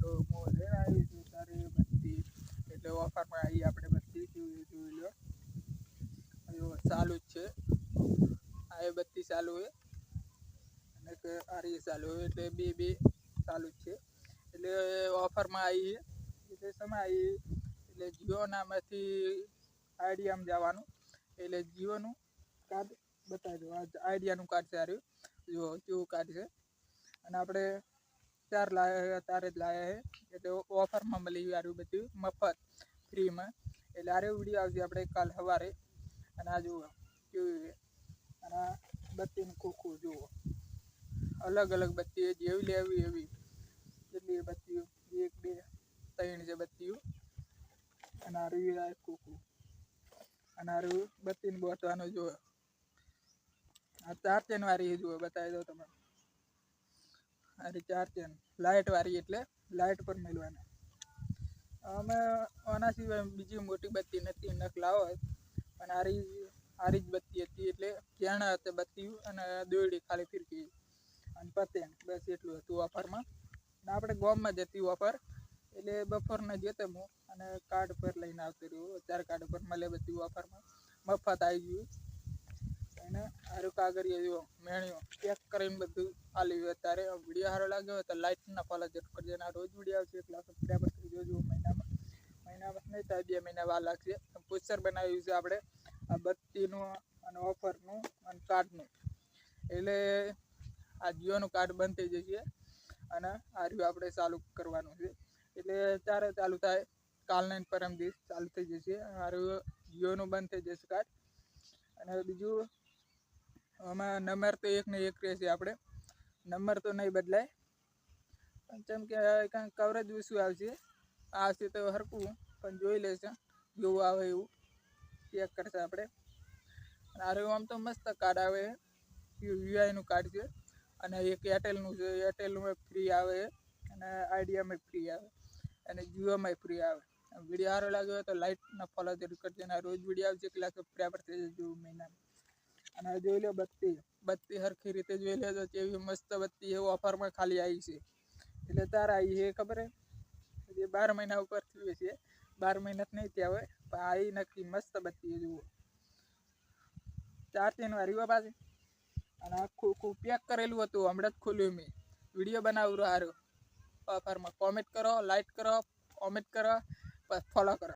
તો હું લઈને આવી છું તારી બત્તી એટલે ઓફરમાં આવી આપણે બત્તી જોઈ લો ચાલુ જ છે આ એ બત્તી ચાલુ છે અને કે આ રહી ચાલુ એટલે બે ચાલુ જ છે એટલે ઓફરમાં આવી એટલે સમય આવી એટલે જીઓ નામાંથી આઈડિયામાં જવાનું એટલે જીઓનું કાર્ડ બતાવી દો આઈડિયાનું કાર્ડ છે આર્યું જો કેવું કાર્ડ છે અને આપણે તારે જ લાયા છે એટલે ઓફરમાં મળી આવ્યું બધું મફત ફ્રીમાં એટલે આરે વિડીયો આવશે આપણે કાલ સવારે અને આ જુઓ કેવું અને આ બત્તીનું ખોખું જુઓ અલગ અલગ બત્તી જેવી લેવી એવી કેટલી બત્તીઓ 1 2 3 છે બત્તીઓ અને આ રહ્યું ખોખું અને આ રહ્યું બત્તીને બોતવાનું જુઓ આ 4 ચેન વાળી જુઓ બતાવી દો તમે આ 4 ચેન લાઇટ વાળી એટલે લાઇટ પર મેળવાના અમે આના સિવાય બીજી મોટી બત્તી નથી નક લાવો પણ આરી જ બત્તી હતી એટલે ક્યાં હતી બત્તી અને દોરડી ખાલી ફીરકી અને પતંગ બસ એટલું હતું ઓફરમાં અને આપણે ગામમાં જતી ઓફર એટલે બપોરના જતો હું અને કાર્ડ પર લઈને આવતો રહ્યો અત્યારે કાર્ડ પર મળે બધી ઓફરમાં મફત આવી ગયું અને સારું કાગળિયા જો મેણ્યો ચેક કરીને બધું આલી અત્યારે વિડીયો સારો લાગ્યો હોય તો લાઈક ના ફોલો જરૂર કરજો અને રોજ વિડીયો આવશે એટલે સબસ્ક્રાઈબર કરી જોજો મહિનામાં નહીં થાય 2 મહિના વાર લાગશે પોસ્ટર બનાવ્યું છે આપણે આ બત્તીનું અને ઓફરનું અને કાર્ડનું એટલે આ જીઓનું કાર્ડ બંધ થઈ જશે અને આ રહ્યું આપણે ચાલુ કરવાનું છે એટલે ત્યારે ચાલુ થાય કાલના પરમ દિવસ ચાલુ થઈ જશે આ રહ્યું જીઓનું બંધ થઈ જશે કાર્ડ અને બીજું આમાં નંબર તો એક ને એક રહેશે આપણે નંબર તો નહીં બદલાય પણ જેમ કે કાંઈ કવરેજ ઓછું આવશે તો હરકું પણ જોઈ લેશે જેવું આવે એવું ચેક કરશે આપણે અને આ રહ્યું આમ તો મસ્ત કાર્ડ આવે વીઆઈનું કાર્ડ છે અને એક એરટેલનું છે એરટેલનું ફ્રી આવે અને આઈડિયામાં ફ્રી આવે અને જીઓમાં ફ્રી આવે વિડીયો સારો લાગ્યો હોય તો લાઈકના ફોલો જરૂર કરજો અને રોજ વિડીયો આવશે કેટલા સબસ્ક્રાઈબર થઈ જજો મહિનામાં અને જોઈ લો બત્તી સરખી રીતે જોઈ લો તો કેવી મસ્ત બત્તી એવું ઓફરમાં ખાલી આવી છે એટલે તારે આવી છે ખબર હે 12 મહિના ઉપર થયું છે 12 મહિના નહીં ત્યાં હોય પણ આવી નક્કી મસ્ત બત્તી જુઓ 4 ચેન વાળી પાસે અને આખું પેક કરેલું હતું હમણાં જ ખોલ્યું મેં વિડીયો બનાવું સારું ઓફરમાં કોમેન્ટ કરો લાઈક કરો કોમેન્ટ કરો ફોલો કરો